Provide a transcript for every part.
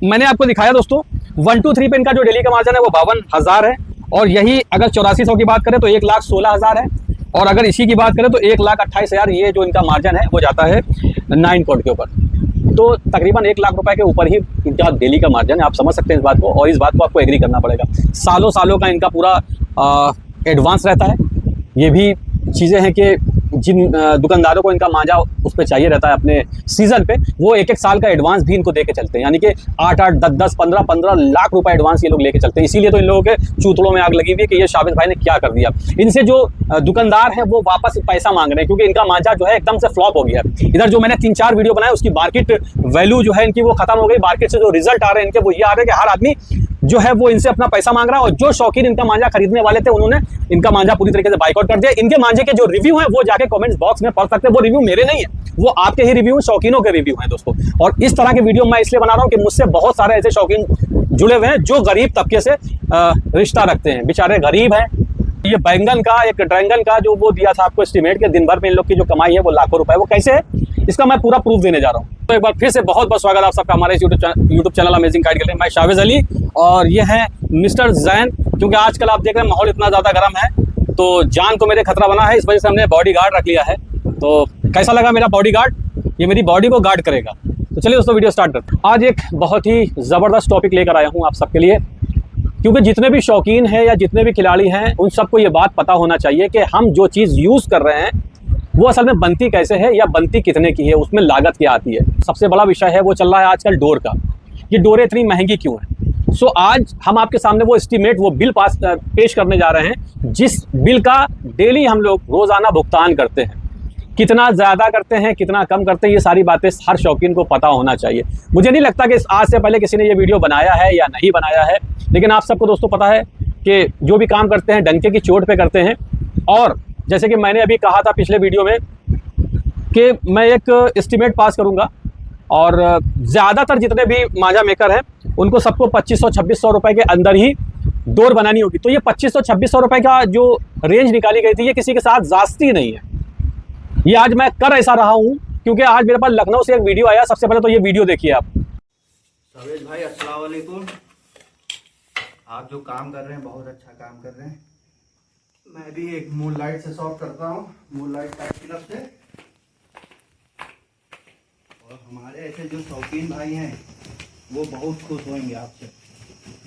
मैंने आपको दिखाया दोस्तों 1 2 3 पे इनका जो डेली का मार्जिन है वो 52,000 है। और यही अगर 8400 की बात करें तो 1,16,000 है। और अगर इसी की बात करें तो 1,28,000 ये जो इनका मार्जिन है वो जाता है 9 कोड के ऊपर। तो तकरीबन 1 लाख रुपए के ऊपर ही इनका डेली का मार्जिन है। आप समझ सकते हैं इस बात को, और इस बात को आपको एग्री करना पड़ेगा। सालों सालों का इनका पूरा एडवांस रहता है। ये भी चीज़ें हैं कि जिन दुकानदारों को इनका मांझा उस पर चाहिए रहता है अपने सीज़न पे, वो एक एक साल का एडवांस भी इनको दे के चलते हैं। यानी कि 8-8, 10-10, 15-15 लाख रुपए एडवांस ये लोग लेके चलते हैं। इसीलिए तो इन लोगों के चूतड़ों में आग लगी हुई है कि ये शाबिद भाई ने क्या कर दिया। इनसे जो दुकानदार हैं वो वापस पैसा मांग रहे हैं, क्योंकि इनका मांझा जो है एकदम से फ्लॉप हो गया है। इधर जो मैंने 3-4 वीडियो बनाए उसकी मार्केट वैल्यू जो है इनकी वो खत्म हो गई। मार्केट से जो रिजल्ट आ रहे हैं इनके वो ये आ रहे हैं कि हर आदमी जो है वो इनसे अपना पैसा मांग रहा है। और जो शौकीन इनका मांझा खरीदने वाले थे उन्होंने इनका मांझा पूरी तरीके से बाइकआउट कर दिया। इनके मांझे के जो रिव्यू हैं वो जाके कमेंट्स बॉक्स में पढ़ सकते हैं। वो रिव्यू मेरे नहीं है, वो आपके ही रिव्यू, शौकीनों के रिव्यू हैं दोस्तों। और इस तरह के वीडियो मैं इसलिए बना रहा हूं कि मुझसे बहुत सारे ऐसे शौकीन जुड़े हुए हैं जो गरीब तबके से रिश्ता रखते हैं, बेचारे गरीब हैं। ये बैंगन का एक ड्रैगन का जो वो दिया था आपको एस्टिमेट के दिन भर में इन लोग की जो कमाई है वो लाखों रुपए, वो कैसे है इसका मैं पूरा प्रूफ देने जा रहा हूँ। तो एक बार फिर से बहुत बहुत स्वागत है आप सबका हमारे इस यूट्यूब चैनल अमेजिंग गाइड के लिए। मैं शाविज अली और ये है मिस्टर जैन। क्योंकि आजकल आप देख रहे हैं माहौल इतना ज़्यादा गर्म है तो जान को मेरे खतरा बना है, इस वजह से हमने बॉडी गार्ड रख लिया है। तो कैसा लगा मेरा बॉडी गार्ड? ये मेरी बॉडी को गार्ड करेगा। तो चलिए दोस्तों वीडियो स्टार्ट करते हैं। आज एक बहुत ही ज़बरदस्त टॉपिक लेकर आया हूँ आप सबके लिए, क्योंकि जितने भी शौकीन हैं या जितने भी खिलाड़ी हैं उन सबको ये बात पता होना चाहिए कि हम जो चीज़ यूज़ कर रहे हैं वो असल में बनती कैसे है या बनती कितने की है, उसमें लागत क्या आती है। सबसे बड़ा विषय है वो चल रहा है आजकल डोर का। ये डोरें इतनी महंगी क्यों हैं? सो आज हम आपके सामने वो एस्टीमेट, वो बिल पेश करने जा रहे हैं जिस बिल का डेली हम लोग रोज़ाना भुगतान करते हैं। कितना ज़्यादा करते हैं, कितना कम करते हैं, ये सारी बातें हर शौकीन को पता होना चाहिए। मुझे नहीं लगता कि आज से पहले किसी ने ये वीडियो बनाया है या नहीं बनाया है, लेकिन आप सबको दोस्तों पता है कि जो भी काम करते हैं डंके की चोट पे करते हैं। और जैसे कि मैंने अभी कहा था पिछले वीडियो में कि मैं एक एस्टीमेट पास करूंगा और ज़्यादातर जितने भी मांझा मेकर हैं उनको सबको 2500-2600 रुपये के अंदर ही डोर बनानी होगी। तो ये 2500-2600 रुपये का जो रेंज निकाली गई थी ये किसी के साथ जास्ती नहीं है। ये आज मैं कर ऐसा रहा हूँ क्योंकि आज मेरे पास लखनऊ से एक वीडियो आया। सबसे पहले तो ये वीडियो देखिए आप। शाविज भाई अस्सलाम वालेकुम। आप जो काम कर रहे हैं बहुत अच्छा काम कर रहे हैं। मैं भी एक मून लाइट से शॉप करता हूँ, मून लाइट क्लब से। और हमारे ऐसे जो शौकीन भाई हैं वो बहुत खुश होंगे आपसे।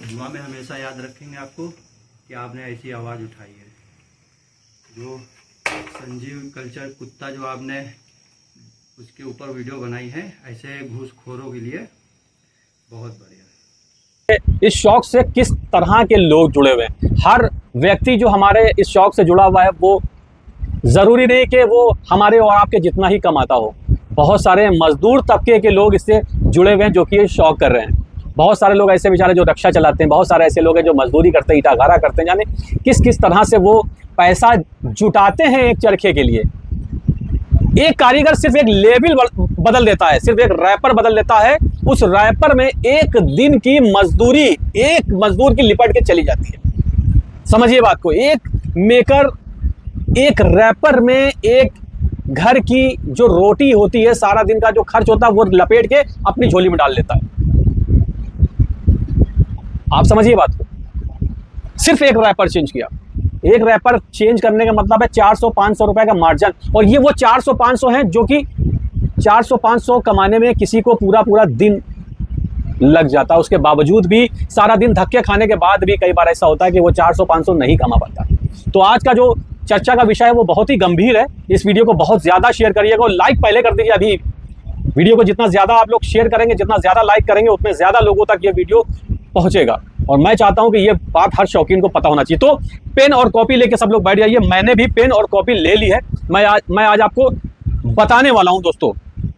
दुआ में हमेशा याद रखेंगे आपको कि आपने ऐसी आवाज़ उठाई है। जो संजीव कल्चर कुत्ता जो आपने उसके ऊपर वीडियो बनाई है, ऐसे घूसखोरों के लिए बहुत बढ़िया। इस शौक से किस तरह के लोग जुड़े हुए हैं, हर व्यक्ति जो हमारे इस शौक से जुड़ा हुआ है वो ज़रूरी नहीं कि वो हमारे और आपके जितना ही कमाता हो। बहुत सारे मजदूर तबके के लोग इससे जुड़े हुए हैं जो कि ये शौक कर रहे हैं। बहुत सारे लोग ऐसे बेचारे जो रिक्शा चलाते हैं, बहुत सारे ऐसे लोग हैं जो मजदूरी करते हैं, ईटा गारा करते हैं, यानी किस किस तरह से वो पैसा जुटाते हैं एक चरखे के लिए। एक कारीगर सिर्फ एक लेबल बदल देता है, सिर्फ एक रैपर बदल देता है, उस रैपर में एक दिन की मजदूरी एक मजदूर की लिपट के चली जाती है। समझिए बात को। एक मेकर, एक रैपर में एक घर की जो रोटी होती है, सारा दिन का जो खर्च होता है वो लपेट के अपनी झोली में डाल लेता है। आप समझिए बात को। सिर्फ एक रैपर चेंज किया, एक रैपर चेंज करने का मतलब है 400-500 रुपए का मार्जिन। और ये वो 400-500 हैं जो कि 400-500 कमाने में किसी को पूरा पूरा दिन लग जाता है। उसके बावजूद भी सारा दिन धक्के खाने के बाद भी कई बार ऐसा होता है कि वो 400-500 नहीं कमा पाता। तो आज का जो चर्चा का विषय है वो बहुत ही गंभीर है। इस वीडियो को बहुत ज़्यादा शेयर करिएगा और लाइक पहले कर दीजिए। अभी वीडियो को जितना ज़्यादा आप लोग शेयर करेंगे, जितना ज़्यादा लाइक करेंगे, उतने ज़्यादा लोगों तक ये वीडियो पहुँचेगा। और मैं चाहता हूं कि ये बात हर शौकीन को पता होना चाहिए। तो पेन और कॉपी लेके सब लोग बैठ जाइए। मैंने भी पेन और कॉपी ले ली है। मैं आज आपको बताने वाला हूं दोस्तों।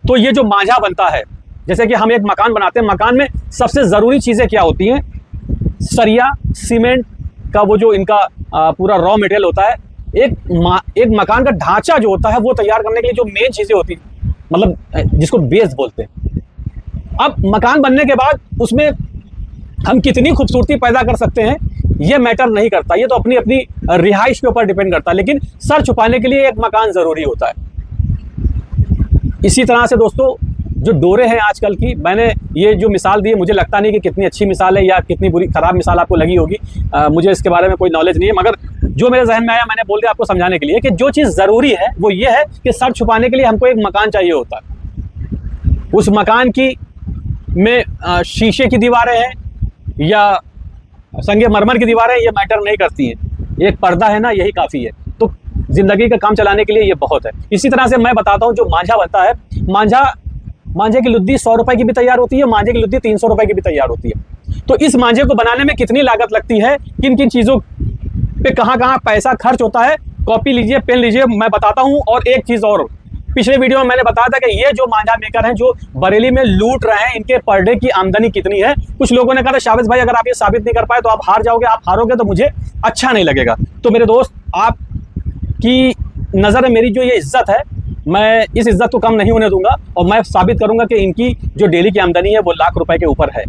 तो ये जो मांझा बनता है, जैसे कि हम एक मकान बनाते हैं, मकान में सबसे ज़रूरी चीज़ें क्या होती हैं? सरिया, सीमेंट का वो जो इनका पूरा रॉ मटेरियल होता है। एक मकान का ढांचा जो होता है वो तैयार करने के लिए जो मेन चीज़ें होती हैं, मतलब जिसको बेस बोलते हैं। अब मकान बनने के बाद उसमें हम कितनी खूबसूरती पैदा कर सकते हैं ये मैटर नहीं करता, ये तो अपनी अपनी रिहाइश के ऊपर डिपेंड करता है। लेकिन सर छुपाने के लिए एक मकान ज़रूरी होता है। इसी तरह से दोस्तों जो डोरे हैं आजकल की, मैंने ये जो मिसाल दी है मुझे लगता नहीं कि कितनी अच्छी मिसाल है या कितनी बुरी खराब मिसाल आपको लगी होगी। मुझे इसके बारे में कोई नॉलेज नहीं है, मगर जो मेरे जहन में आया मैंने बोल दिया आपको समझाने के लिए कि जो चीज़ ज़रूरी है वो ये है कि सर छुपाने के लिए हमको एक मकान चाहिए होता है। उस मकान की में शीशे की दीवारें हैं या संगमरमर की दीवारें, ये मैटर नहीं करती हैं। एक पर्दा है ना, यही काफ़ी है। तो ज़िंदगी का काम चलाने के लिए ये बहुत है। इसी तरह से मैं बताता हूँ, जो मांझा बनता है, मांझे की लुद्दी 100 रुपए की भी तैयार होती है, मांझे की लुद्दी 300 रुपए की भी तैयार होती है। तो इस मांझे को बनाने में कितनी लागत लगती है, किन किन चीज़ों पे कहाँ कहाँ पैसा खर्च होता है, कॉपी लीजिए, पेन लीजिए, मैं बताता हूँ। और एक चीज़ और, पिछले वीडियो में मैंने बताया था कि ये जो मांझा मेकर हैं जो बरेली में लूट रहे हैं, इनके पर डे की आमदनी कितनी है। कुछ लोगों ने कहा था शाबिश भाई अगर आप ये साबित नहीं कर पाए तो आप हार जाओगे, आप हारोगे तो मुझे अच्छा नहीं लगेगा। तो मेरे दोस्त, आपकी नज़र में मेरी जो ये इज्जत है, मैं इस इज्जत को कम नहीं होने दूंगा और मैं साबित करूंगा कि इनकी जो डेली की आमदनी है वो लाख रुपए के ऊपर है।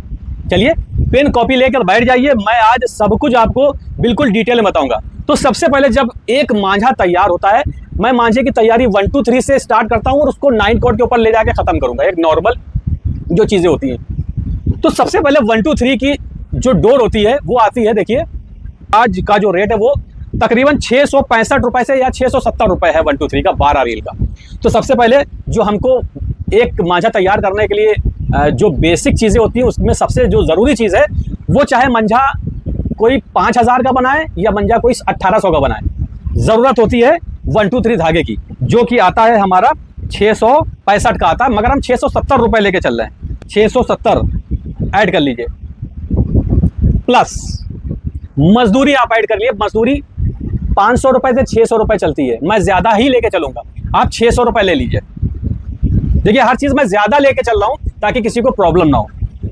चलिए पेन कॉपी लेकर बैठ जाइए, मैं आज सब कुछ आपको बिल्कुल डिटेल में बताऊंगा। तो सबसे पहले जब एक मांझा तैयार होता है, मैं मांझे की तैयारी 1 2 3 से स्टार्ट करता हूँ और उसको 9 कोड के ऊपर ले जाके ख़त्म करूँगा, एक नॉर्मल जो चीज़ें होती हैं। तो सबसे पहले 1 2 3 की जो डोर होती है वो आती है, देखिए आज का जो रेट है वो तकरीबन 665 रुपए से या 670 रुपए है 1 2 3 का 12 रील का। तो सबसे पहले जो हमको एक मांझा तैयार करने के लिए जो बेसिक चीज़ें होती हैं उसमें सबसे जो ज़रूरी चीज़ है वो, चाहे मंझा कोई 5000 का बनाए या मंझा कोई 1800 का बनाए, ज़रूरत होती है 1 2 3 धागे की, जो कि आता है हमारा 665 का आता है, मगर हम 670 रुपए लेके चल रहे हैं। 670 ऐड कर लीजिए, प्लस मजदूरी आप ऐड कर लिए। मजदूरी 500 रुपए से 600 रुपए चलती है, मैं ज़्यादा ही लेके चलूँगा, आप 600 रुपए ले लीजिए। देखिए हर चीज़ मैं ज़्यादा लेके चल रहा हूँ ताकि किसी को प्रॉब्लम ना हो।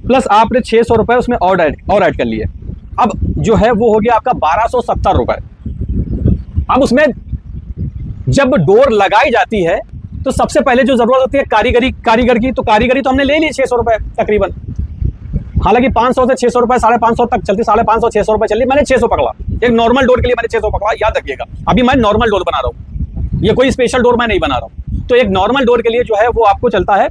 प्लस आपने 600 रुपए उसमें और ऐड कर लिए। अब जो है वो हो गया आपका 1270 रुपए। अब उसमें जब डोर लगाई जाती है तो सबसे पहले जो ज़रूरत होती है कारीगर की, तो कारीगरी तो हमने ले ली 600 रुपए तकरीबन। हालांकि 500 से 600 रुपए 550 तक चलती, 550 600 रुपए चली, मैंने 600 पकड़ा। एक नॉर्मल डोर के लिए मैंने 600 पकड़ा, याद रखिएगा। अभी मैं नॉर्मल डोर बना रहा हूँ, ये कोई स्पेशल डोर मैं नहीं बना रहा हूँ। तो एक नॉर्मल डोर के लिए जो है वो आपको चलता है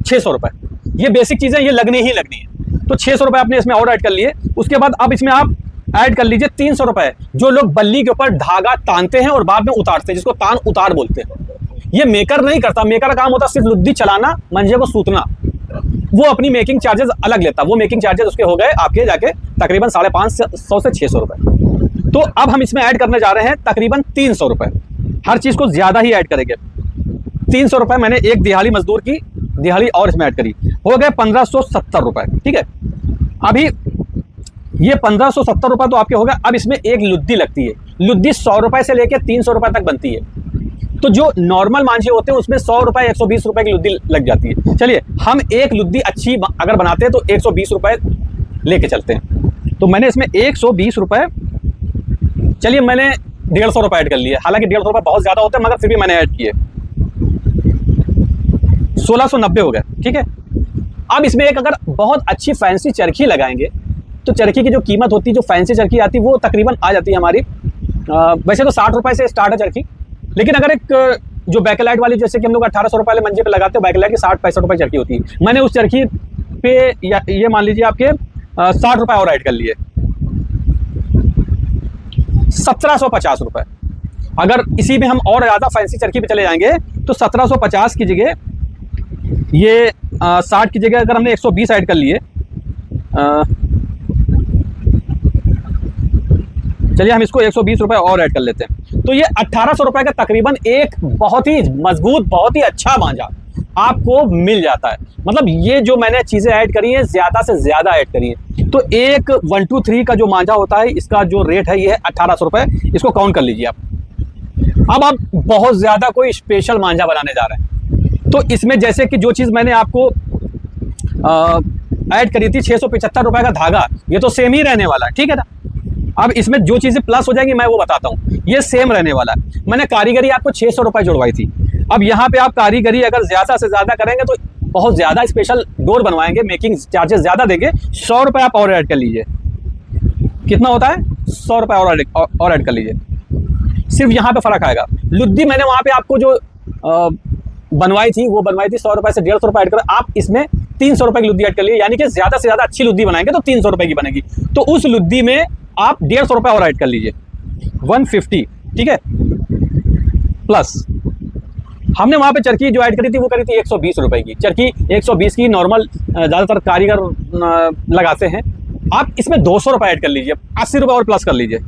600 रुपए। ये बेसिक चीज़ें ये लगनी ही लगनी है। तो 600 रुपए आपने इसमें और ऐड कर लिए। उसके बाद अब इसमें आप ऐड कर लीजिए 300 रुपए, जो लोग बल्ली के ऊपर धागा तानते हैं और बाद में उतारते हैं, जिसको तान उतार बोलते हैं। ये मेकर नहीं करता, मेकर का काम होता है सिर्फ लुद्दी चलाना, मंजे को सूतना। वो अपनी मेकिंग चार्जेस अलग लेता, वो मेकिंग चार्जेस उसके हो गए आपके जाके तकरीबन 550 से 600 रुपए। तो अब हम इसमें ऐड करने जा रहे हैं तकरीबन 300 रुपए। हर चीज़ को ज़्यादा ही ऐड करेंगे। 300 रुपए मैंने एक दिहाड़ी मजदूर की दिहाड़ी और इसमें ऐड करी, हो गए 1570 रुपए। ठीक है, अभी ये 1570 रुपए तो आपके हो गए। अब इसमें एक लुद्दी लगती है, लुद्दी 100 रुपए से लेकर 300 रुपए तक बनती है। तो जो नॉर्मल मांझे होते हैं उसमें 100 रुपए 120 रुपए की लुद्दी लग जाती है। चलिए हम एक लुद्दी अच्छी अगर बनाते हैं तो 120 रुपए लेके चलते हैं। तो मैंने इसमें 120 रुपए, चलिए मैंने 150 रुपए ऐड कर लिए। हालांकि 150 रुपए बहुत ज़्यादा होते हैं, मगर फिर भी मैंने ऐड किए, 1690 हो गए। ठीक है, अब इसमें एक अगर बहुत अच्छी फैंसी चरखी लगाएंगे तो चरखी की जो कीमत होती है, जो फैंसी चरखी आती है वो तकरीबन आ जाती है हमारी, वैसे तो 60 रुपए से स्टार्ट है चरखी, लेकिन अगर एक जो बैकलाइट वाली, जैसे कि हम लोग 1800 रुपए वाले मंजे पे लगाते हैं, बैकलाइट की 60-65 रुपए चरखी होती है। मैंने उस चरखी पे ये मान लीजिए आपके 60 रुपए और ऐड कर लिए, 1750 रुपए। अगर इसी में हम और ज़्यादा फैंसी चरखी पे चले जाएंगे तो 1750 की जगह ये 60 की जगह अगर हमने 120 ऐड कर लिए, चलिए हम इसको 120 रुपए और ऐड कर लेते हैं, तो ये 1800 रुपए का तकरीबन एक बहुत ही मजबूत, बहुत ही अच्छा मांझा आपको मिल जाता है। मतलब ये जो मैंने चीज़ें ऐड करी हैं ज़्यादा से ज़्यादा ऐड करी हैं। तो एक 1 2 3 का जो मांझा होता है इसका जो रेट है ये है 1800 रुपए, इसको काउंट कर लीजिए आप। अब आप बहुत ज़्यादा कोई स्पेशल मांझा बनाने जा रहे हैं तो इसमें जैसे कि जो चीज़ मैंने आपको ऐड करी थी 675 रुपए का धागा, ये तो सेम ही रहने वाला है। ठीक है ना, अब इसमें जो चीज़ें प्लस हो जाएंगी मैं वो बताता हूँ, ये सेम रहने वाला है। मैंने कारीगरी आपको 600 रुपए जुड़वाई थी। अब यहाँ पे आप कारीगरी अगर ज़्यादा से ज़्यादा करेंगे तो बहुत ज़्यादा स्पेशल डोर बनवाएंगे, मेकिंग चार्जेस ज़्यादा देंगे, 100 रुपये आप और ऐड कर लीजिए। कितना होता है? 100 रुपये और ऐड कर लीजिए। सिर्फ यहाँ पे फ़र्क आएगा। लुद्दी मैंने वहाँ पे आपको जो बनवाई थी वो बनवाई थी 100 रुपए से 150 रुपए ऐड कर, आप इसमें 300 रुपए की लुद्दी ऐड कर लिए, यानी कि ज्यादा से ज्यादा अच्छी लुद्दी बनाएंगे तो 300 रुपए की बनेगी। तो उस लुद्दी में आप 150 रुपए और ऐड कर लीजिए, 150, ठीक है। प्लस हमने वहां पे चरखी जो ऐड करी थी वो करी थी 120 रुपए की चरखी, 120 की नॉर्मल ज्यादातर कारीगर लगाते हैं। आप इसमें 200 रुपए ऐड कर लीजिए, 80 रुपए और प्लस कर लीजिए,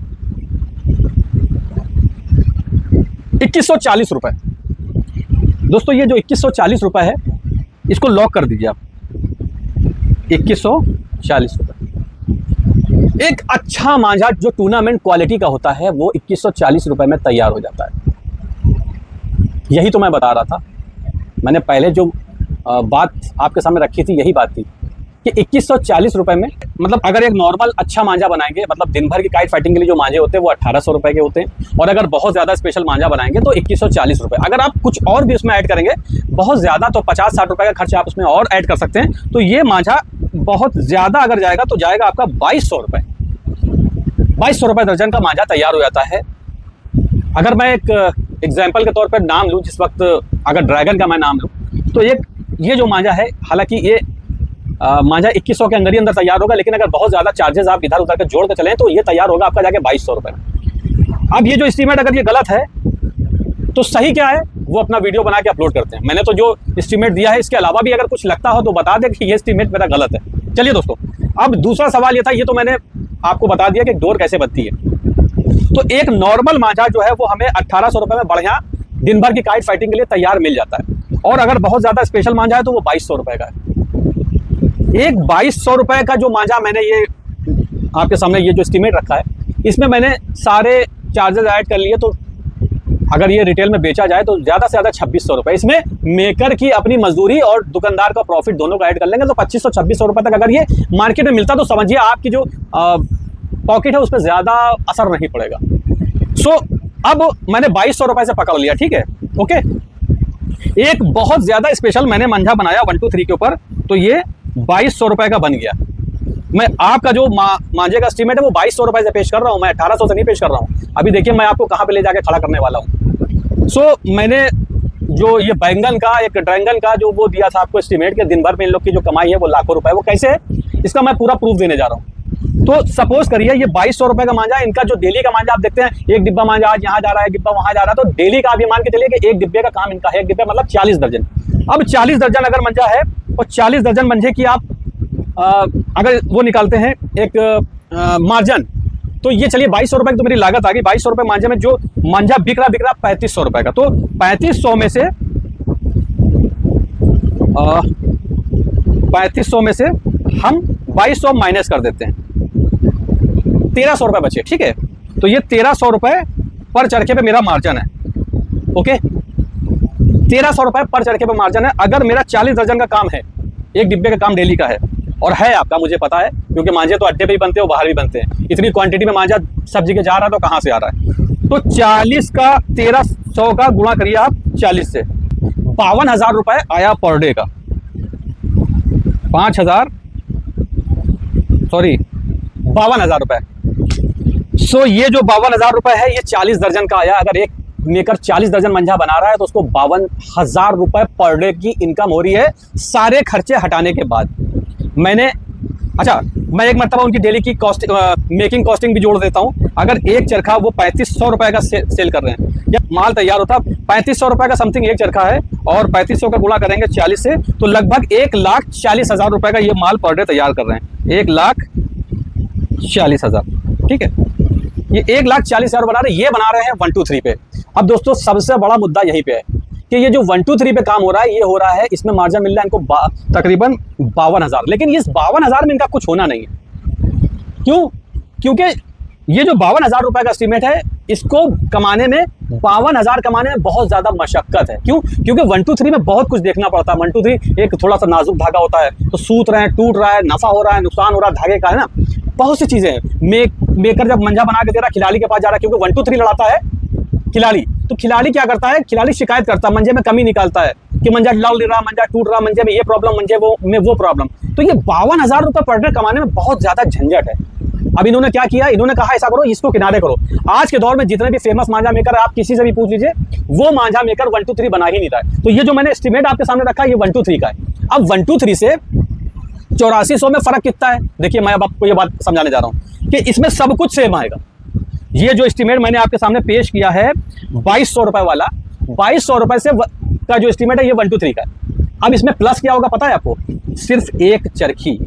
2140 रुपए। दोस्तों ये जो 2140 रुपए है इसको लॉक कर दीजिए आप, 2140 रुपए। एक अच्छा मांझा जो टूर्नामेंट क्वालिटी का होता है वो 2140 रुपए में तैयार हो जाता है। यही तो मैं बता रहा था, मैंने पहले जो बात आपके सामने रखी थी यही बात थी कि 2140 रुपए में, मतलब अगर एक नॉर्मल अच्छा मांझा बनाएंगे, मतलब दिन भर की काइट फाइटिंग के लिए जो मांझे होते हैं वो 1800 रुपए के होते हैं, और अगर बहुत ज़्यादा स्पेशल मांझा बनाएंगे तो 2140 रुपए। अगर आप कुछ और भी उसमें ऐड करेंगे बहुत ज़्यादा तो 50-60 रुपए का खर्चा आप उसमें और ऐड कर सकते हैं, तो ये मांझा बहुत ज़्यादा अगर जाएगा तो जाएगा आपका 2200 रुपये। 2200 रुपये दर्जन का मांझा तैयार हो जाता है। अगर मैं एक एग्जाम्पल के तौर पर नाम लूँ, जिस वक्त अगर ड्रैगन का मैं नाम लूँ, तो ये जो मांझा है, हालांकि ये मांझा 2100 के अंदर ही अंदर तैयार होगा, लेकिन अगर बहुत ज़्यादा चार्जेस आप इधर उधर के जोड़ के चलें तो ये तैयार होगा आपका जाके 2200 रुपये में। अब ये जो एस्टीमेट अगर ये गलत है तो सही क्या है वो अपना वीडियो बना के अपलोड करते हैं। मैंने तो जो एस्टीमेट दिया है इसके अलावा भी अगर कुछ लगता हो तो बता दें कि ये एस्टीमेट मेरा गलत है। चलिए दोस्तों, अब दूसरा सवाल ये था, ये तो मैंने आपको बता दिया कि डोर कैसे बनती है। तो एक नॉर्मल मांझा जो है वो हमें 1800 रुपये में बढ़िया दिन भर की काइट फाइटिंग के लिए तैयार मिल जाता है, और अगर बहुत ज़्यादा स्पेशल मांझा है तो वो 2200 रुपये का है। एक 2200 रुपये का जो मांझा मैंने ये आपके सामने ये जो एस्टीमेट रखा है, इसमें मैंने सारे चार्जेस ऐड कर लिए, तो अगर ये रिटेल में बेचा जाए तो ज़्यादा से ज़्यादा 2600 रुपये। इसमें मेकर की अपनी मजदूरी और दुकानदार का प्रॉफिट दोनों का ऐड कर लेंगे तो 2500-2600 रुपये तक अगर ये मार्केट में मिलता तो समझिए आपकी जो पॉकेट है उस पर ज़्यादा असर नहीं पड़ेगा। सो अब मैंने 2200 रुपये से पकड़ लिया, ठीक है, ओके। एक बहुत ज़्यादा स्पेशल मैंने मांझा बनाया 123 के ऊपर, तो ये 2200 रुपये का बन गया। मैं आपका जो मांझे का एस्टीमेट है वो 2200 रुपये से पेश कर रहा हूँ, मैं 1800 से नहीं पेश कर रहा हूँ। अभी देखिए मैं आपको कहाँ पे ले जाके खड़ा करने वाला हूँ। सो मैंने जो ये बैंगन का एक ड्रैगन का जो वो दिया था आपको एस्टीमेट के, दिन भर में इन लोग की जो कमाई है वो लाखों रुपए, वो कैसे है इसका मैं पूरा प्रूफ देने जा रहा हूँ। तो सपोज करिए ये 2200 रुपये का मांझा, इनका जो डेली का मांझा आप देखते हैं, एक डिब्बा मांझा आज यहाँ जा रहा है, एक डिब्बा वहाँ जा रहा है, तो डेली का आप ये मान के चलिए कि एक डिब्बे का काम इनका है, एक डिब्बा मतलब 40 दर्जन। अब 40 दर्जन अगर मंजा है और 40 दर्जन मंजे की आप अगर वो निकालते हैं एक मार्जिन, तो ये चलिए 2200 रुपये की तो मेरी लागत आ गई। 2200 रुपये मांझे में जो मंजा बिक रहा 3500 रुपये का, तो 3500 में से 3500 में से हम 2200 माइनस कर देते हैं, 1300 रुपये बचे, ठीक है। तो ये 1300 रुपये पर चरखे पे मेरा मार्जिन है, ओके। 1300 रुपये पर चरखे पे मार्जिन है। अगर मेरा 40 दर्जन का काम है, एक डिब्बे का काम डेली का है, और है आपका, मुझे पता है, क्योंकि मांझे तो अड्डे पे ही बनते हैं, बाहर भी बनते हैं। इतनी क्वांटिटी में मांझा सब्जी के जा रहा है तो कहाँ से आ रहा है। तो 40 का 1300 का गुणा करिए आप 40 से, 52,000 रुपये आया पर डे का। 52,000 रुपये। सो ये जो 52,000 रुपये है ये 40 दर्जन का आया। अगर एक मेकर 40 दर्जन मंझा बना रहा है तो उसको 52,000 रुपये पर डे की इनकम हो रही है, सारे खर्चे हटाने के बाद। मैं एक मरतबा उनकी डेली की मेकिंग कॉस्टिंग भी जोड़ देता हूं। अगर एक चरखा वो 3500 रुपये का सेल कर रहे हैं, या माल तैयार होता 3500 रुपये का समथिंग एक चरखा है, और 3500 का गुणा करेंगे 40 से, तो लगभग 1,40,000 रुपये का ये माल पर डे तैयार कर रहे हैं। 1,40,000, ठीक है। ये 1,40,000 बना रहे हैं 123 पे। अब दोस्तों सबसे बड़ा मुद्दा यहीं पे है कि ये जो 123 पे काम हो रहा है, ये हो रहा है, इसमें मार्जिन मिल रहा है इनको तकरीबन 52,000, लेकिन इस 52,000 में इनका कुछ होना नहीं है। क्यों? क्योंकि ये जो 52,000 रुपये का एस्टीमेट है, इसको कमाने में 52,000 कमाने में बहुत ज़्यादा मशक्कत है। क्यों? क्योंकि 123 में बहुत कुछ देखना पड़ता है। 123 एक थोड़ा सा नाजुक धागा होता है, तो सूत रहे हैं, टूट रहा है, नफ़ा हो रहा है, नुकसान हो रहा है धागे का, है ना, बहुत सी चीज़ें हैं। मेकर जब मंझा बना के दे रहा है, खिलाड़ी के पास जा रहा है, क्योंकि 123 लड़ाता है खिलाड़ी, तो खिलाड़ी क्या करता है, खिलाड़ी शिकायत करता है, मंजे में कमी निकालता है कि मंजा लड़ रहा, मंजा टूट रहा, मंजे में ये प्रॉब्लम, मंजे में वो प्रॉब्लम। तो ये 52,000 रुपये पर डे कमाने में बहुत ज़्यादा झंझट है। अब इन्होंने क्या किया, इन्होंने कहा ऐसा करो, इसको किनारे करो। आज के दौर में जितने भी फेमस मांझा मेकर आप किसी से भी पूछ लीजिए, वो मांझा मेकर 1 2 3 बना ही नहीं रहा है। तो ये जो मैंने एस्टिमेट आपके सामने रखा है, ये 1 2 3 का है। अब 1 2 3 से 8400 में फर्क कितना है, देखिए मैं अब आपको ये बात समझाने जा रहा हूँ कि इसमें सब कुछ सेम आएगा। ये जो एस्टिमेट मैंने आपके सामने पेश किया है 2200 रुपए वाला, 2200 रुपए से का जो एस्टिमेट है ये 1 2 3 का है। अब इसमें प्लस क्या होगा पता है आपको, सिर्फ एक चरखी,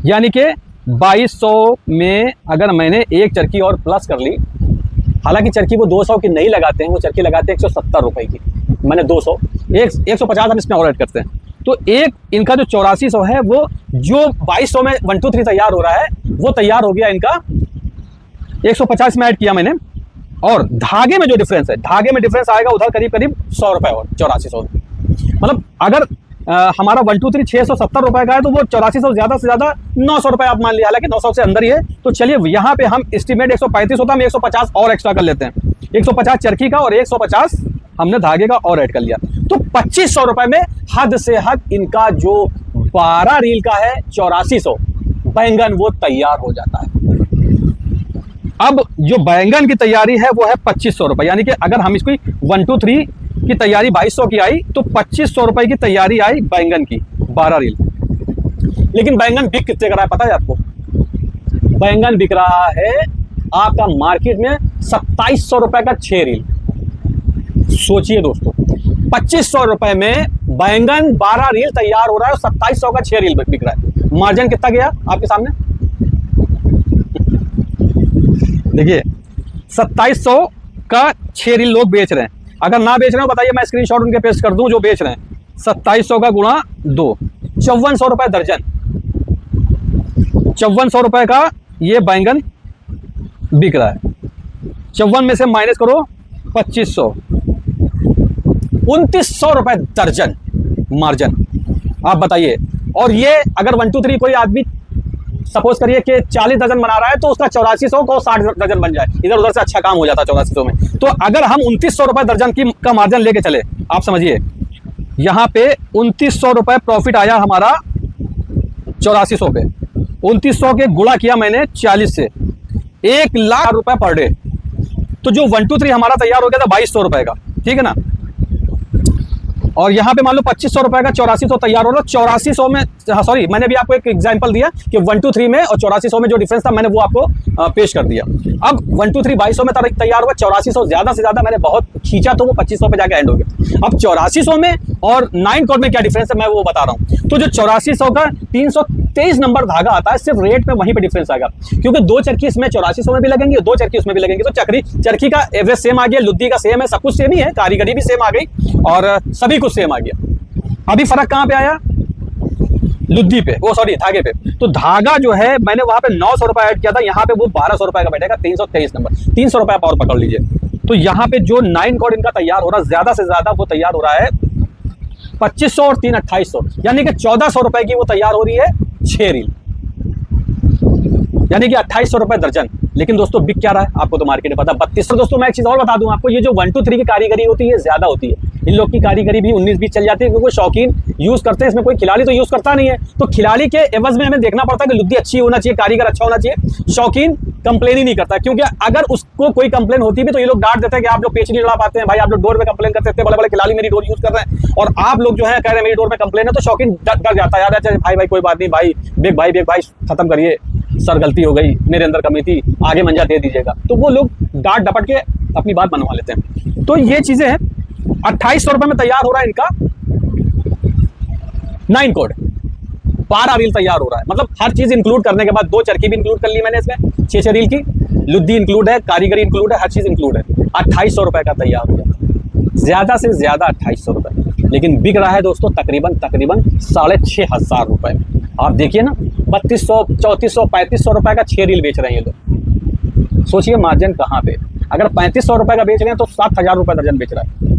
यानी कि 2200 में अगर मैंने एक चरखी और प्लस कर ली, हालांकि चरखी वो 200 की नहीं लगाते हैं, वो चरखी लगाते हैं 170 रुपए की, मैंने 200 150 हम इसमें और ऐड करते हैं। तो एक इनका जो 8400 है, वो जो 2200 में 1 2 3 तैयार हो रहा है, वो तैयार हो गया इनका 150 में ऐड किया मैंने। और धागे में जो डिफरेंस है, धागे में डिफरेंस आएगा उधर करीब करीब 100 रुपए और 8400, मतलब अगर हमारा 1 2 3 670 रुपए का है, तो वो 8400 ज़्यादा से ज़्यादा 900 रुपए आप मान लिया, हालांकि 900 से अंदर ही है। तो चलिए यहाँ पे हम एस्टिमेट 135 होता है, हम 150 और एक्स्ट्रा कर लेते हैं, 150 चरखी का और 150 हमने धागे का और ऐड कर लिया। तो 2500 रुपए में हद से हद इनका जो 12 रील का है 8400 बैंगन वो तैयार हो जाता है। अब जो बैंगन की तैयारी है वो है 2500 रुपए, यानी कि अगर हम इसको 1 2 3 की तैयारी 2200 की आई, तो 2500 रुपए की तैयारी आई बैंगन की 12 रील। लेकिन बैंगन बिक कितने का रहा है पता है आपको, बैंगन बिक रहा है आपका मार्केट में 2700 रुपए का 6 रील। सोचिए दोस्तों, 2500 रुपए में बैंगन 12 रील तैयार हो रहा है और 2700 का 6 रील बिक रहा है। मार्जिन कितना गया आपके सामने देखिए, 2700 का 6 रील लोग बेच रहे हैं। अगर ना बेच रहे हो बताइए, मैं स्क्रीनशॉट उनके पेस्ट कर दूं जो बेच रहे हैं। 2700 का गुणा 2, 5400 रुपए दर्जन। 5400 रुपए का ये बैंगन बिक रहा है। 54 में से माइनस करो 2500, 2900 रुपए दर्जन मार्जिन। आप बताइए, और ये अगर 1 2 3 कोई आदमी सपोज करिए कि 40 दर्जन बना रहा है, तो उसका 8400 को 60 दर्जन बन जाए, इधर उधर से अच्छा काम हो जाता है 8400 में। तो अगर हम 2900 रुपए दर्जन का मार्जिन लेके चले, आप समझिए यहाँ पे 2900 रुपए प्रॉफिट आया हमारा 8400 पे, 2900 के गुणा किया मैंने 40 से, 1 लाख रुपए पर डे। तो जो 1 2 3 हमारा तैयार हो गया था 2200 रुपए का, ठीक है ना, और यहाँ पे मान लो 2500 रुपए का 8400 तैयार हो रहा है। 8400 में, हाँ सॉरी, मैंने भी आपको एक एग्जांपल दिया कि 1 2 3 में और 8400 में जो डिफरेंस था मैंने वो आपको पेश कर दिया। अब 1 2 3 2200 में तैयार हुआ, 8400 ज्यादा से ज्यादा मैंने बहुत खींचा तो वो 2500 पे जाके एंड हो गया। अब 8400 में और 9 कोड में क्या डिफरेंस है मैं वो बता रहा हूँ। तो जो 8400 का 323 नंबर धागा आता है, सिर्फ रेट में वहीं पे डिफरेंस आएगा, क्योंकि 2 चरखी इसमें 8400 में भी लगेंगी और 2 चरखी उसमें भी लगेंगी। तो चरखी का एवरेज सेम आ गया, लुद्दी का सेम है, सब कुछ सेम ही है, कारीगरी भी सेम आ गई और सभी कुछ सेम आ गया। अभी फर्क कहां पे आया, लुद्दी पे, वो सॉरी धागे पे। तो धागा जो है मैंने वहां पे 900 रुपए ऐड किया था, यहाँ पे वो 1200 रुपए का बैठेगा, 323 नंबर, 300 रुपए और पकड़ लीजिए। तो यहाँ पे जो 9 कोड इनका तैयार हो रहा है, ज्यादा से ज्यादा वो तैयार हो रहा है 2500 और 3 2800, यानी कि 1400 रुपए की वो तैयार हो रही है 6 रील, यानी कि 2800 रुपए दर्जन। लेकिन दोस्तों बिक क्या रहा है आपको तो मार्केट में पता 3200। दोस्तों मैं एक चीज और बता दूं आपको, ये जो 1 2 3 की कारीगरी होती है ज्यादा होती है, इन लोग की कारीगरी भी 19-20 चल जाती है, क्योंकि शौकीन यूज करते हैं, इसमें कोई खिलाड़ी तो यूज करता नहीं है। तो खिलाड़ी के एवज में हमें देखना पड़ता है कि लुद्दी अच्छी होना चाहिए, कारीगर अच्छा होना चाहिए। शौकीन कंप्लेन ही नहीं करता, क्योंकि अगर उसको कोई कंप्लेन होती भी तो ये लोग डांट देते हैं कि आप लोग पेच नहीं लड़ा पाते हैं, भाई आप लोग डोर में कंप्लेन करते हैं, बड़े बड़े खिलाड़ी मेरी डोर यूज कर रहे हैं और आप लोग जो है कह रहे हैं मेरी डोर में कंप्लेन है। तो शौकीन डर जाता है, यार अच्छा भाई कोई बात नहीं, भाई बेग भाई खत्म करिए, सर गलती हो गई, मेरे अंदर कमी थी, आगे मंजा दे दीजिएगा। तो वो लोग डांट डपट के अपनी बात मनवा लेते हैं। तो ये चीजें हैं। 2800 रुपए में तैयार हो रहा है इनका 9 कोड, 12 रील तैयार हो रहा है, मतलब हर चीज इंक्लूड करने के बाद 2 चरखी भी इंक्लूड कर ली मैंने इसमें, 6 रील की, लुद्दी इंक्लूड है, कारीगरी इंक्लूड है, हर चीज इंक्लूड है। 2800 रुपए का तैयार हो गया, ज्यादा से ज्यादा 2800 रुपए, लेकिन बिक रहा है दोस्तों तकरीबन 6500 रुपए में। आप देखिए ना, 3200 3400 3500 रुपए का 6 रील बेच रहे हैं ये लोग। सोचिए मार्जिन कहाँ पे, अगर 3500 रुपए का बेच रहे हैं तो 7000 रुपए दर्जन बेच रहा है,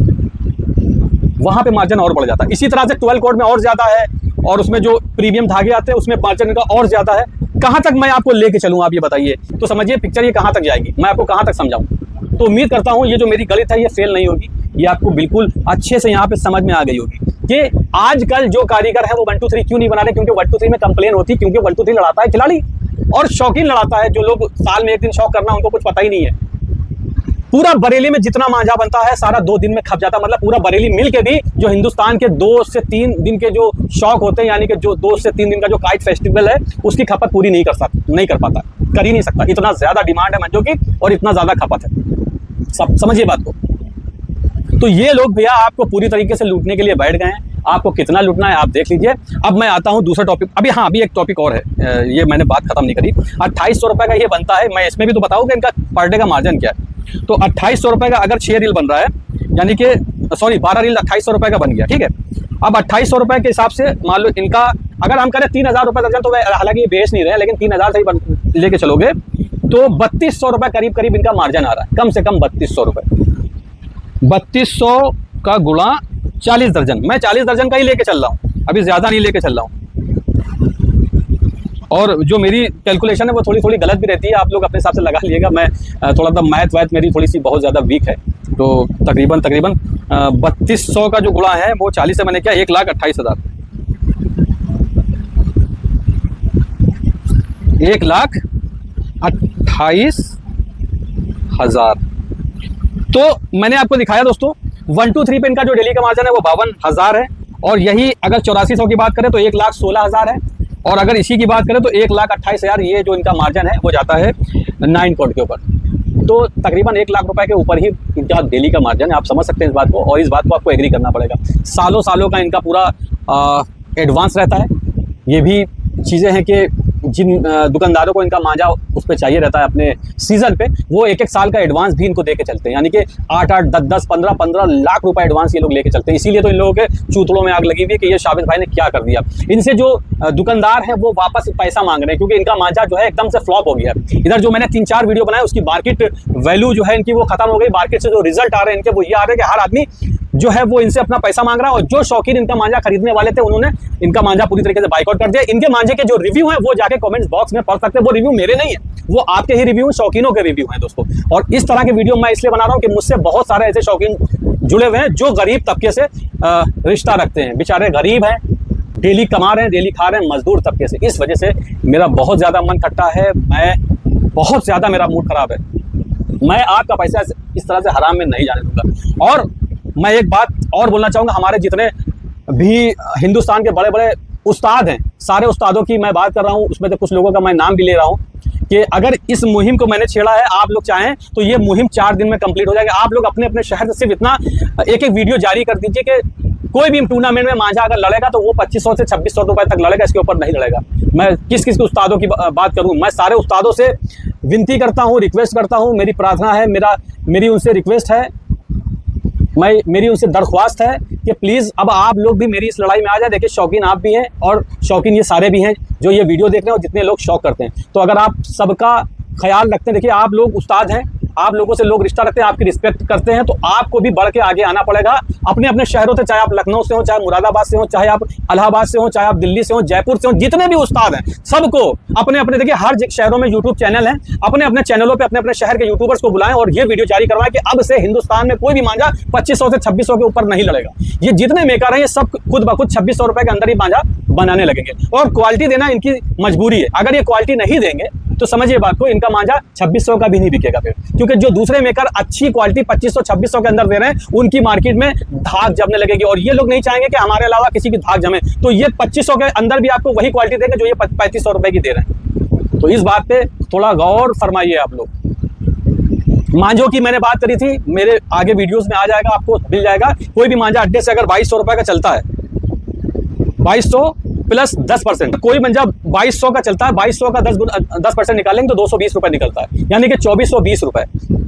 वहां पे मार्जिन और बढ़ जाता है। इसी तरह से 12 कोड में और ज्यादा है, और उसमें जो प्रीमियम धागे आते हैं उसमें मार्जिन का और ज्यादा है। कहां तक मैं आपको लेके चलूं आप ये बताइए, तो समझिए पिक्चर ये कहां तक जाएगी, मैं आपको कहां तक समझाऊं। तो उम्मीद करता हूं ये जो मेरी गणित है ये फेल नहीं होगी, ये आपको बिल्कुल अच्छे से यहाँ पे समझ में आ गई होगी कि आजकल जो कारीगर है वो 1 2 3 क्यों नहीं बना रहे, क्योंकि 1 2 3 में कंप्लेन होती, क्योंकि 1 2 3 लड़ाता है खिलाड़ी, और शौकीन लड़ाता है। जो लोग साल में एक दिन शौक करना, उनको कुछ पता ही नहीं है। पूरा बरेली में जितना मांझा बनता है सारा 2 दिन में खप जाता है। मतलब पूरा बरेली मिल के भी जो हिंदुस्तान के 2 से 3 दिन के जो शौक होते हैं, यानी कि जो 2 से 3 दिन का जो काइट फेस्टिवल है, उसकी खपत पूरी नहीं कर पाता, कर ही नहीं सकता। इतना ज्यादा डिमांड है मंजों की और इतना ज्यादा खपत है। सब समझिए बात को। तो ये लोग भैया आपको पूरी तरीके से लूटने के लिए बैठ गए हैं। आपको कितना लूटना है आप देख लीजिए। अब मैं आता हूँ दूसरे टॉपिक। अभी एक टॉपिक और है, ये मैंने बात खत्म नहीं करी। 2800 रुपये का ये बनता है। मैं इसमें भी तो बताऊँ कि इनका पर डे का मार्जिन क्या है। तो 2800 रुपये का अगर 6 रील बन रहा है, यानी कि 12 रील 2800 रुपये का बन गया, ठीक है। अब 2800 रुपये के हिसाब से मान लो इनका अगर हम करें 3000 रुपये दर्जन, तो हालांकि ये बेच नहीं रहे, लेकिन 3000 से ही लेके चलोगे तो 3200 रुपये करीब इनका मार्जिन आ रहा है। कम से कम 3200 रुपये। 3200 का गुणा 40 दर्जन, मैं 40 दर्जन का ही लेके चल रहा हूँ, अभी ज़्यादा नहीं लेके चल रहा हूँ। और जो मेरी कैलकुलेशन है वो थोड़ी गलत भी रहती है, आप लोग अपने हिसाब से लगा लीजिएगा। मैं थोड़ा सा मैथ मेरी थोड़ी सी बहुत ज़्यादा वीक है। तो तकरीबन 3200 का जो गुणा है वो 40 से मैंने क्या 1,28,000, 1,28,000। तो मैंने आपको दिखाया दोस्तों 1 2 3 पे इनका जो डेली का मार्जिन है वो 52,000 है। और यही अगर 8400 की बात करें तो 1,16,000 है। और अगर इसी की बात करें तो 1,28,000 ये जो इनका मार्जिन है वो जाता है 9 कोड के ऊपर। तो तकरीबन 1 लाख रुपए के ऊपर ही इनका डेली का मार्जिन है। आप समझ सकते हैं इस बात को, और इस बात को आपको एग्री करना पड़ेगा। सालों का इनका पूरा एडवांस रहता है। ये भी चीज़ें हैं कि जिन दुकानदारों को इनका मांझा उस पर चाहिए रहता है अपने सीज़न पे, वो 1 साल का एडवांस भी इनको देके चलते हैं। यानी कि 8 10 15 लाख रुपए एडवांस ये लोग लेके चलते हैं। इसीलिए तो इन लोगों के चूतड़ों में आग लगी हुई है कि ये शाबिद भाई ने क्या कर दिया। इनसे जो दुकानदार हैं वो वापस पैसा मांग रहे हैं, क्योंकि इनका मांझा जो है एकदम से फ्लॉप हो गया है। इधर जो मैंने 3-4 वीडियो बनाए उसकी मार्केट वैल्यू जो है इनकी वो खत्म हो गई। मार्केट से जो रिजल्ट आ रहे हैं इनके वो ये आ रहे हैं कि हर आदमी जो है वो इनसे अपना पैसा मांग रहा है। और जो शौकीन इनका मांझा खरीदने वाले थे उन्होंने इनका मांझा पूरी तरीके से बाइकआउट कर दिया। इनके मांझे के जो रिव्यू हैं वो जाके कमेंट्स बॉक्स में पढ़ सकते हैं। वो रिव्यू मेरे नहीं है, वो आपके ही रिव्यू, शौकीनों के रिव्यू हैं दोस्तों। और इस तरह के वीडियो मैं इसलिए बना रहा हूँ कि मुझसे बहुत सारे ऐसे शौकीन जुड़े हुए हैं जो गरीब तबके से रिश्ता रखते हैं। बेचारे गरीब हैं, डेली कमा रहे हैं, डेली खा रहे हैं, मजदूर तबके से। इस वजह से मेरा बहुत ज़्यादा मन खट्टा है, मैं बहुत ज़्यादा मेरा मूड खराब है। मैं आपका पैसा इस तरह से हराम में नहीं जाने दूंगा। और मैं एक बात और बोलना चाहूँगा, हमारे जितने भी हिंदुस्तान के बड़े बड़े उस्ताद हैं, सारे उस्तादों की मैं बात कर रहा हूँ, उसमें से कुछ लोगों का मैं नाम भी ले रहा हूँ कि अगर इस मुहिम को मैंने छेड़ा है, आप लोग चाहें तो ये मुहिम 4 दिन में कंप्लीट हो जाएगी। आप लोग अपने अपने शहर से सिर्फ इतना एक वीडियो जारी कर दीजिए कि कोई भी टूर्नामेंट में मांझा अगर लड़ेगा तो वो 2500 से 2600 रुपए तक लड़ेगा, इसके ऊपर नहीं लड़ेगा। मैं किस उस्तादों की बात करूं, मैं सारे उस्तादों से विनती करता हूं, रिक्वेस्ट करता हूं, मेरी प्रार्थना है, मेरी उनसे रिक्वेस्ट है, मेरी उनसे दरख्वास्त है कि प्लीज़ अब आप लोग भी मेरी इस लड़ाई में आ जाए। देखिए शौकीन आप भी हैं और शौकीन ये सारे भी हैं जो ये वीडियो देख रहे हैं और जितने लोग शौक करते हैं। तो अगर आप सबका ख्याल रखते हैं, देखिए आप लोग उस्ताद हैं, आप लोगों से लोग रिश्ता रखते हैं, आपकी रिस्पेक्ट करते हैं, तो आपको भी बढ़ के आगे आना पड़ेगा अपने अपने शहरों से। चाहे आप लखनऊ से हो, चाहे मुरादाबाद से हो, चाहे आप इलाहाबाद से हो, चाहे आप दिल्ली से हो, जयपुर से हो, जितने भी उस्ताद हैं सबको अपने अपने, देखिए हर शहरों में यूट्यूब चैनल हैं, अपने अपने चैनलों पे अपने अपने शहर के यूट्यूबर्स को बुलाएं और ये वीडियो जारी करवाएं कि अब से हिंदुस्तान में कोई भी मांझा 2500 से 2600 के ऊपर नहीं लड़ेगा। ये जितने मेकर हैं ये सब खुद ब खुद 2600 रुपए के अंदर ही मांझा बनाने लगेंगे। और क्वालिटी देना इनकी मजबूरी है। अगर ये क्वालिटी नहीं देंगे तो समझिए बात को, इनका मांझा 2600 का भी नहीं बिकेगा फिर, क्योंकि जो दूसरे मेकर अच्छी क्वालिटी 2500-2600 के अंदर दे रहे हैं उनकी मार्केट में धाक जमने लगेगी। और ये लोग नहीं चाहेंगे कि हमारे अलावा किसी की धाक जमे, तो ये 2500 के अंदर भी आपको वही क्वालिटी देंगे जो ये 3500 रुपए की दे रहे हैं। तो इस बात पे थोड़ा गौर फरमाइए आप लोग। मांझों की मैंने बात करी थी, मेरे आगे वीडियोस में आ जाएगा, आपको मिल जाएगा। कोई भी मांझा अड्डे से अगर 2200 रुपए का चलता है, 2200 प्लस 10%, कोई मंजा 2200 का चलता है, 2200 का 10% निकालेंगे तो 220 रुपए निकलता है, यानी कि 2420 रुपए।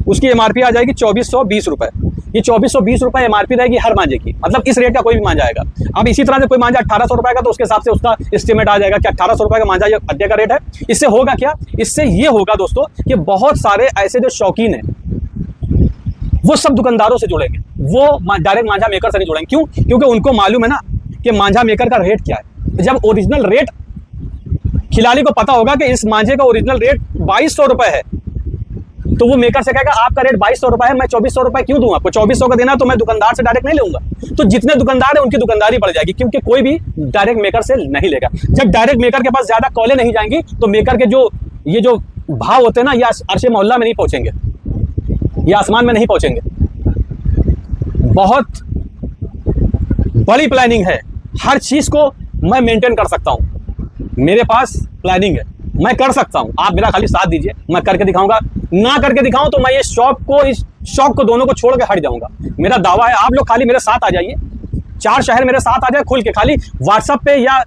उसकी एमआरपी आ जाएगी 2420 रुपए। ये 2420 रुपए एमआरपी रहेगी हर मांझे की, मतलब इस रेट का कोई भी मांझा आएगा। अब इसी तरह से कोई मांझा 1800 रुपए का, तो उसके हिसाब से उसका एस्टिमेट आ जाएगा कि 1800 रुपए का मांझा ये अड्डे का रेट है। इससे होगा क्या, इससे ये होगा दोस्तों कि बहुत सारे ऐसे जो शौकीन हैं वो सब दुकानदारों से जुड़ेंगे, वो डायरेक्ट मांझा मेकर से नहीं जुड़ेंगे। क्यों? क्योंकि उनको मालूम है ना कि मांझा मेकर का रेट क्या है। जब ओरिजिनल रेट खिलाड़ी को पता होगा कि इस मांझे का ओरिजिनल रेट 2200 रुपए है, तो वो मेकर से कहेगा आपका रेट 2200 रुपये है, मैं 2400 रुपये क्यों दूं आपको? 2400 का देना तो मैं दुकानदार से डायरेक्ट नहीं लूंगा। तो जितने दुकानदार है उनकी दुकानदारी बढ़ जाएगी, क्योंकि कोई भी डायरेक्ट मेकर से नहीं लेगा। जब डायरेक्ट मेकर के पास ज्यादा कॉलें नहीं जाएंगी तो मेकर के जो भाव होते हैं ना, ये अर्शे मोहल्ला में नहीं पहुंचेंगे, ये आसमान में नहीं पहुंचेंगे। बहुत बड़ी प्लानिंग है, हर चीज को मैं मेंटेन कर सकता हूं, मेरे पास प्लानिंग है, मैं कर सकता हूं। आप मेरा खाली साथ दीजिए, मैं करके दिखाऊंगा। ना करके दिखाऊं तो मैं इस शौक को दोनों को छोड़ के हट जाऊंगा। मेरा दावा है, आप लोग खाली मेरे साथ आ जाइए, 4 शहर मेरे साथ आ जाए खुल के। खाली व्हाट्सएप पे या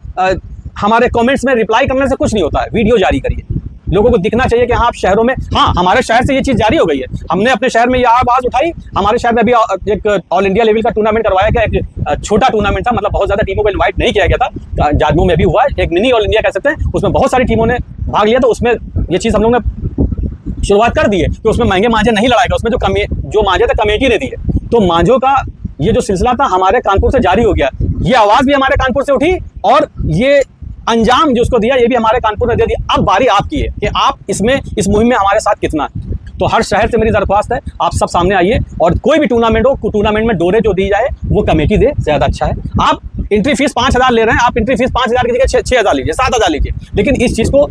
हमारे कमेंट्स में रिप्लाई करने से कुछ नहीं होता है, वीडियो जारी करिए। लोगों को दिखना चाहिए कि हाँ आप शहरों में, हाँ हमारे शहर से ये चीज़ जारी हो गई है। हमने अपने शहर में ये आवाज़ उठाई। हमारे शहर में अभी एक ऑल इंडिया लेवल का टूर्नामेंट करवाया गया, एक छोटा टूर्नामेंट था, मतलब बहुत ज़्यादा टीमों को इन्वाइट नहीं किया गया था। जादमऊ में भी हुआ, एक मिनी ऑल इंडिया कह सकते हैं, उसमें बहुत सारी टीमों ने भाग लिया। तो उसमें ये चीज़ हम लोग ने शुरुआत कर दी है कि उसमें महंगे मांझे नहीं लड़ाएगा, उसमें जो मांझे थे कमेटी ने दिए। तो मांझों का ये जो सिलसिला था हमारे कानपुर से जारी हो गया। ये आवाज़ भी हमारे कानपुर से उठी और ये अंजाम जो उसको दिया ये भी हमारे कानपुर ने दे दिया। अब बारी आपकी है कि आप इस मुहिम में हमारे साथ कितना है। तो हर शहर से मेरी दरख्वास्त है, आप सब सामने आइए और कोई भी टूर्नामेंट हो, टूर्नामेंट में डोरे जो दी जाए वो कमेटी दे, ज़्यादा अच्छा है। आप एंट्री फीस 5000 ले रहे हैं, आप एंट्री फीस 5000 की जगह 6000 लीजिए, 7000 लीजिए, लेकिन इस चीज़ को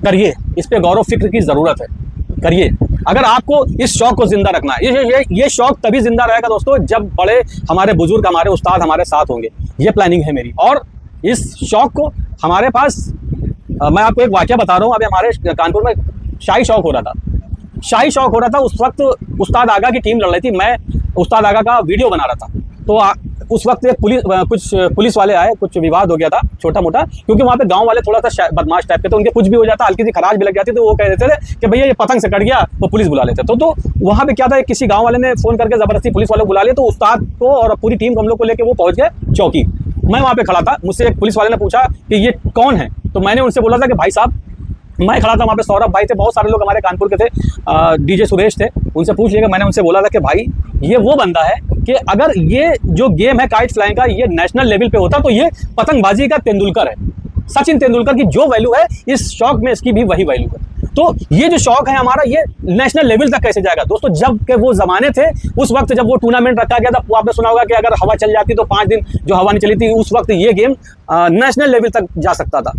करिए, इस पर गौरव फिक्र की ज़रूरत है, करिए। अगर आपको इस शौक को जिंदा रखना है, ये शौक तभी जिंदा रहेगा दोस्तों जब बड़े हमारे बुजुर्ग, हमारे उस्ताद हमारे साथ होंगे। ये प्लानिंग है मेरी। और इस शौक को हमारे पास मैं आपको एक वाकया बता रहा हूँ। अभी हमारे कानपुर में शाही शौक हो रहा था। उस वक्त उस्ताद आगा की टीम लड़ रही थी, मैं उस्ताद आगा का वीडियो बना रहा था। तो उस वक्त एक कुछ पुलिस वाले आए, कुछ विवाद हो गया था छोटा मोटा, क्योंकि वहाँ पे गांव वाले थोड़ा सा बदमाश टाइप के थे, उनके कुछ भी हो जाता, हल्की सी खराश भी लग जाती, तो वो कह देते थे कि भैया ये पतंग से कट गया, तो पुलिस बुला लेते। तो वहाँ पे क्या था, किसी गाँव वाले ने फ़ोन करके ज़बरदस्ती पुलिस वालों को बुला लिया। तो उस्ताद को और पूरी टीम को हम लोग को लेकर वो पहुँच गए चौकी। मैं वहाँ पे खड़ा था, मुझसे एक पुलिस वाले ने पूछा कि ये कौन है। तो मैंने उनसे बोला था कि भाई साहब, मैं खड़ा था वहाँ पे, सौरभ भाई थे, बहुत सारे लोग हमारे कानपुर के थे, डीजे सुरेश थे, उनसे पूछ लिया। मैंने उनसे बोला था कि भाई ये वो बंदा है कि अगर ये जो गेम है काइट फ्लाइंग का ये नेशनल लेवल पे होता तो ये पतंगबाजी का तेंदुलकर है, सचिन तेंदुलकर की जो वैल्यू है इस शौक में इसकी भी वही वैल्यू है। तो ये जो शौक है हमारा, ये नेशनल लेवल तक कैसे जाएगा दोस्तों? जब के वो ज़माने थे, उस वक्त जब वो टूर्नामेंट रखा गया था, आपने सुना होगा कि अगर हवा चल जाती तो 5 दिन जो हवा नहीं चली थी, उस वक्त ये गेम नेशनल लेवल तक जा सकता था।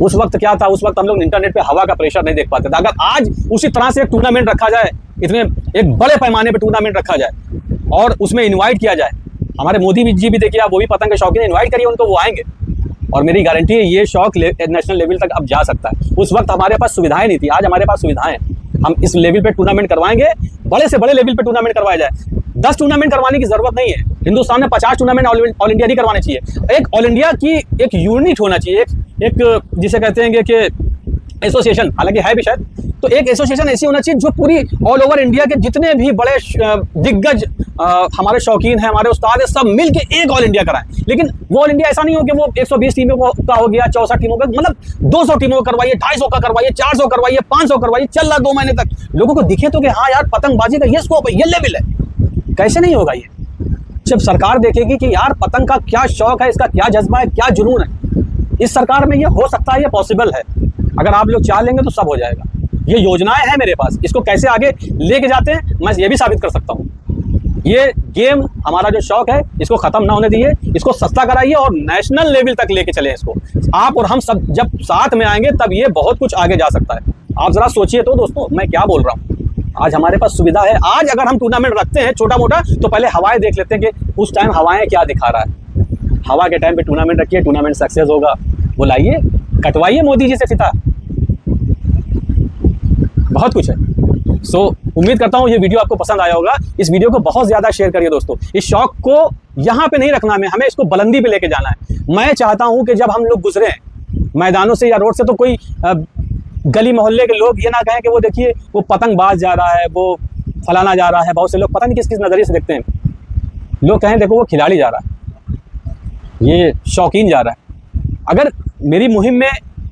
उस वक्त क्या था, उस वक्त हम लोग इंटरनेट पे हवा का प्रेशर नहीं देख पाते थे। अगर आज उसी तरह से एक टूर्नामेंट रखा जाए, इतने एक बड़े पैमाने पे टूर्नामेंट रखा जाए और उसमें इनवाइट किया जाए, हमारे मोदी जी भी देखिए, आप वो भी पतंग के शौकीन, इनवाइट करिए उनको, वो आएंगे। और मेरी गारंटी है ये शौक नेशनल लेवल तक अब जा सकता है। उस वक्त हमारे पास सुविधाएं नहीं थी, आज हमारे पास सुविधाएं हैं। हम इस लेवल पे टूर्नामेंट करवाएंगे, बड़े से बड़े लेवल पे टूर्नामेंट करवाया जाए। 10 टूर्नामेंट करवाने की जरूरत नहीं है, हिंदुस्तान में 50 टूर्नामेंट ऑल इंडिया नहीं करवाने चाहिए। एक ऑल इंडिया की एक यूनिट होना चाहिए, एक जिसे कहते हैं कि एसोसिएशन, हालांकि है भी शायद, तो एक एसोसिएशन ऐसी होना चाहिए जो पूरी ऑल ओवर इंडिया के जितने भी बड़े दिग्गज हमारे शौकीन हैं, हमारे उस्ताद हैं, सब मिल के एक ऑल इंडिया कराएं। लेकिन वो ऑल इंडिया ऐसा नहीं हो कि वो 120 टीमों का हो गया, 64 टीमों का, मतलब 200 टीमों का करवाइए, 250 का करवाइए, 400 करवाइए, 500 करवाइए, चल रहा 2 महीने तक, लोगों को दिखे तो कि हाँ यार पतंगबाजी का ये स्कोप है, ये लेवल है। कैसे नहीं होगा ये? जब सरकार देखेगी कि यार पतंग का क्या शौक है, इसका क्या जज्बा है, क्या जुनून है, इस सरकार में ये हो सकता है, ये पॉसिबल है। अगर आप लोग चाह लेंगे तो सब हो जाएगा। ये योजनाएं हैं मेरे पास, इसको कैसे आगे लेके जाते हैं मैं ये भी साबित कर सकता हूँ। ये गेम हमारा जो शौक है इसको खत्म ना होने दीजिए, इसको सस्ता कराइए और नेशनल लेवल तक लेके चले इसको। आप और हम सब जब साथ में आएंगे तब ये बहुत कुछ आगे जा सकता है। आप जरा सोचिए तो दोस्तों, मैं क्या बोल रहा हूँ। आज हमारे पास सुविधा है, आज अगर हम टूर्नामेंट रखते हैं छोटा मोटा तो पहले हवाएं देख लेते हैं कि उस टाइम हवाएं क्या दिखा रहा है। हवा के टाइम पे टूर्नामेंट रखिए, टूर्नामेंट सक्सेस होगा, बुलाइए, कटवाइए मोदी जी से फीता, बहुत कुछ है। सो उम्मीद करता हूँ ये वीडियो आपको पसंद आया होगा। इस वीडियो को बहुत ज़्यादा शेयर करिए दोस्तों। इस शौक को यहाँ पे नहीं रखना, हमें इसको बुलंदी पे लेके जाना है। मैं चाहता हूँ कि जब हम लोग गुजरे मैदानों से या रोड से तो कोई गली मोहल्ले के लोग ये ना कहें कि वो देखिए वो पतंगबाज जा रहा है, वो फलाना जा रहा है। बहुत से लोग पता नहीं किस किस नज़रिए से देखते हैं, लोग कहें देखो वो खिलाड़ी जा रहा है, ये शौकीन जा रहा है। अगर मेरी मुहिम में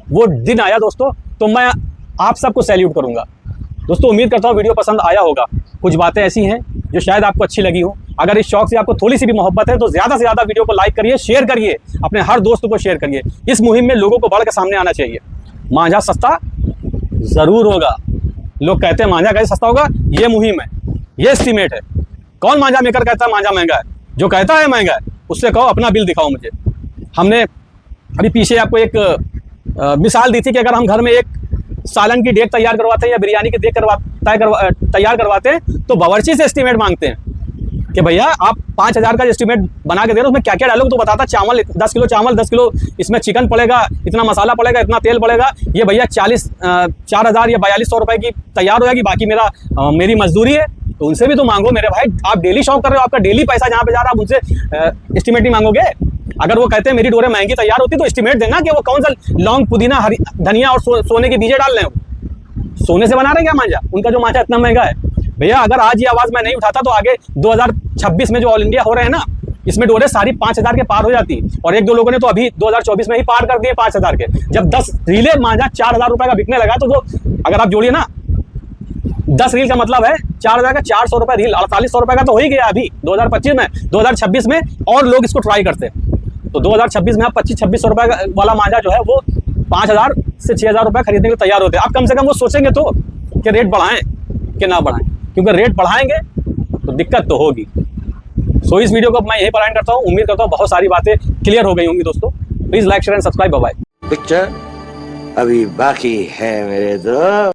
वो दिन आया दोस्तों तो मैं आप सबको सैल्यूट करूंगा। दोस्तों उम्मीद करता हूँ वीडियो पसंद आया होगा। कुछ बातें ऐसी हैं जो शायद आपको अच्छी लगी हो। अगर इस शौक से आपको थोड़ी सी भी मोहब्बत है तो ज़्यादा से ज़्यादा वीडियो को लाइक करिए, शेयर करिए, अपने हर दोस्त को शेयर करिए। इस मुहिम में लोगों को बढ़ के सामने आना चाहिए। मांझा सस्ता ज़रूर होगा, लोग कहते हैं मांझा कैसे सस्ता होगा, ये मुहिम है, ये एस्टीमेट है। कौन मांझा मेकर कहता है मांझा महंगा है? जो कहता है महंगा है उससे कहो अपना बिल दिखाओ मुझे। हमने अभी पीछे आपको एक मिसाल दी थी कि अगर हम घर में एक सालन की डेग तैयार करवाते हैं या बिरयानी की डेग तैयार करवाते हैं तो बावर्ची से एस्टीमेट मांगते हैं कि भैया आप 5,000 का एस्टीमेट बना के दे रहे हो, उसमें क्या क्या डालोगे तो बताता। चावल 10 किलो चावल, 10 किलो इसमें चिकन पड़ेगा, इतना मसाला पड़ेगा, इतना तेल पड़ेगा, ये भैया 4,000 या 4,200 रुपए की तैयार हो जाएगी, बाकी मेरी मजदूरी है। तो उनसे भी तो मांगो मेरे भाई, आप डेली शौक कर रहे हो, आपका डेली पैसा जहाँ पे जा रहा है, आप उनसे एस्टीमेट नहीं मांगोगे? अगर वो कहते हैं मेरी डोरे महंगी तैयार होती तो एस्टीमेट देना कि वो कौन सा लौंग, पुदीना, धनिया और सोने के बीजे डाल रहे हो। सोने से बना रहे हैं क्या मांझा? उनका जो मांझा इतना महंगा है। भैया अगर आज ये आवाज़ मैं नहीं उठाता तो आगे 2026 में जो ऑल इंडिया हो रहे हैं ना, इसमें डोरे सारी 5,000 के पार हो जाती। और एक दो लोगों ने तो अभी 2024 में ही पार कर दिए 5,000 के। जब 10 रीले मांझा 4,000 रुपए का बिकने लगा तो वो अगर आप जोड़िए ना, 10 रील का मतलब है 4,000 का 400 रुपए रील, 4,800 रुपए का तो हो ही गया अभी 2025 में। 2026 में और लोग इसको ट्राई करते हैं तो 2026 में आप 25-26 रुपए वाला मांझा जो है वो 5,000 से 6,000 रुपए खरीदने के लिए तैयार होते हैं। आप कम से कम वो सोचेंगे तो कि रेट बढ़ाएं कि ना बढ़ाएं, क्योंकि रेट बढ़ाएंगे तो दिक्कत तो होगी। सो इस वीडियो को मैं यही पढ़ाने करता हूँ। उम्मीद करता हूँ बहुत सारी बातें क्लियर हो गई होंगी दोस्तों। Please like, share and subscribe. Bye bye. Picture अभी बाकी है मेरे दोस्त।